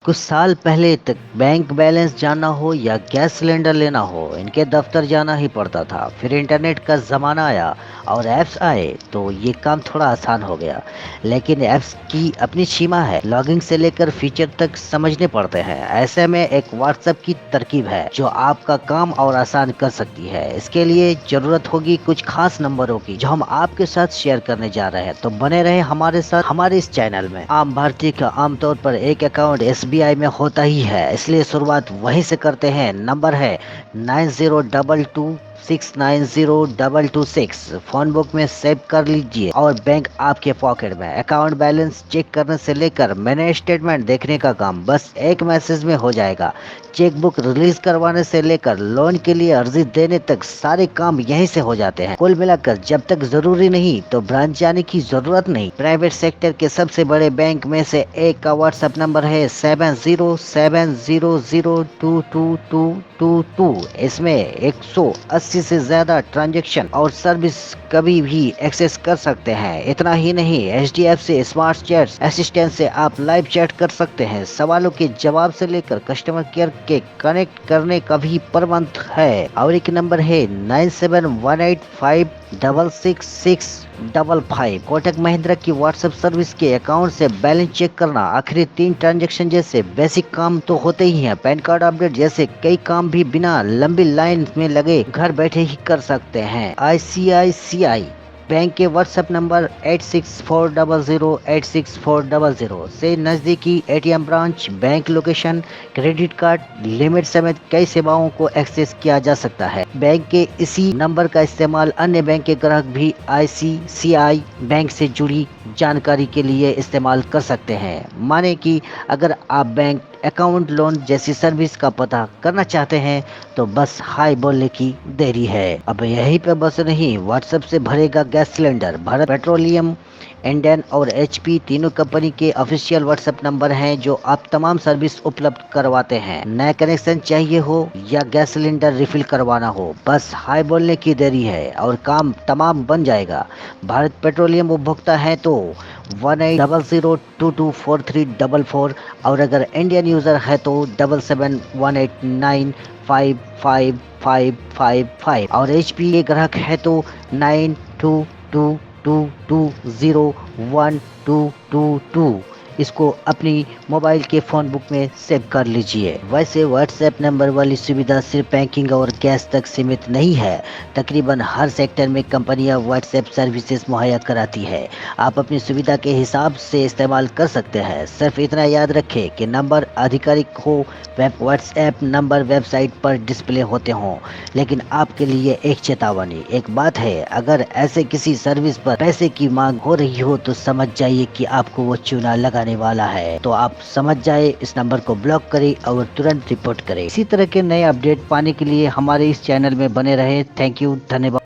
कुछ साल पहले तक बैंक बैलेंस जानना हो या गैस सिलेंडर लेना हो, इनके दफ्तर जाना ही पड़ता था। फिर इंटरनेट का ज़माना आया और ऐप्स आए तो ये काम थोड़ा आसान हो गया। लेकिन ऐप्स की अपनी सीमा है, लॉगिंग से लेकर फीचर तक समझने पड़ते हैं। ऐसे में एक व्हाट्सएप की तरकीब है जो आपका काम और आसान कर सकती है। इसके लिए ज़रूरत होगी कुछ खास नंबरों की जो हम आपके साथ शेयर करने जा रहे हैं। तो बने रहे हमारे साथ हमारे इस चैनल में। आम भारतीय का आमतौर पर एक अकाउंट एसबीआई में होता ही है, इसलिए शुरुआत वहीं से करते हैं। नंबर है 9022690226। फोन बुक में सेव कर लीजिए और बैंक आपके पॉकेट में। अकाउंट बैलेंस चेक करने से लेकर मैंने स्टेटमेंट देखने का काम बस एक मैसेज में हो जाएगा। चेक बुक रिलीज करवाने से लेकर लोन के लिए अर्जी देने तक सारे काम यहीं से हो जाते हैं। कुल मिलाकर जब तक जरूरी नहीं तो ब्रांच जाने की जरूरत नहीं। प्राइवेट सेक्टर के सबसे बड़े बैंक में से एक का व्हाट्सएप नंबर है 7070022222। इसमें 180 से ज्यादा ट्रांजैक्शन और सर्विस कभी भी एक्सेस कर सकते हैं। इतना ही नहीं, HDFC स्मार्ट चैट असिस्टेंट से आप लाइव चैट कर सकते हैं। सवालों के जवाब से लेकर कस्टमर केयर के कनेक्ट करने का भी प्रबंध है। और एक नंबर है 9718566655। कोटक महिंद्रा की व्हाट्सएप सर्विस के अकाउंट से बैलेंस चेक करना, आखिरी 3 ट्रांजैक्शन जैसे बेसिक काम तो होते ही हैं। पैन कार्ड अपडेट जैसे कई काम भी बिना लंबी लाइन में लगे घर बैठे ही कर सकते हैं। ICICI बैंक के व्हाट्सएप नंबर 8640086400 से नजदीकी ATM branch, bank location, credit card limit समेत कई सेवाओं को एक्सेस किया जा सकता है। बैंक के इसी नंबर का इस्तेमाल अन्य बैंक के ग्राहक भी ICICI बैंक से जुड़ी जानकारी के लिए इस्तेमाल कर सकते हैं। माने कि अगर आप बैंक अकाउंट, लोन जैसी सर्विस का पता करना चाहते हैं तो बस हाय बोलने की देरी है। अब यहीं पे बस नहीं, व्हाट्सएप से भरेगा gas cylinder. Bharat petroleum, Indian और HP तीनों कंपनी के ऑफिशियल व्हाट्सएप नंबर हैं जो आप तमाम सर्विस उपलब्ध करवाते हैं। नया कनेक्शन चाहिए हो या गैस सिलेंडर रिफिल करवाना हो, बस हाय बोलने की देरी है और काम तमाम बन जाएगा। भारत पेट्रोलियम उपभोक्ता है तो 1800224344 और अगर इंडियन यूजर है तो 7718955555 और HP के ग्राहक है तो 9222220122। इसको अपनी मोबाइल के फ़ोन बुक में सेव कर लीजिए। वैसे व्हाट्सएप नंबर वाली सुविधा सिर्फ बैंकिंग और गैस तक सीमित नहीं है। तकरीबन हर सेक्टर में कंपनियां व्हाट्सएप सर्विसेज मुहैया कराती है। आप अपनी सुविधा के हिसाब से इस्तेमाल कर सकते हैं। सिर्फ इतना याद रखें कि नंबर आधिकारिक हो। व्हाट्सएप नंबर वेबसाइट पर डिस्प्ले होते हों, लेकिन आपके लिए एक चेतावनी, एक बात है, अगर ऐसे किसी सर्विस पर पैसे की मांग हो रही हो तो समझ जाइए कि आपको वो चूना लगाने वाला है। तो आप समझ जाए, इस नंबर को ब्लॉक करें और तुरंत रिपोर्ट करें। इसी तरह के नए अपडेट पाने के लिए हमारे इस चैनल में बने रहे। थैंक यू, धन्यवाद।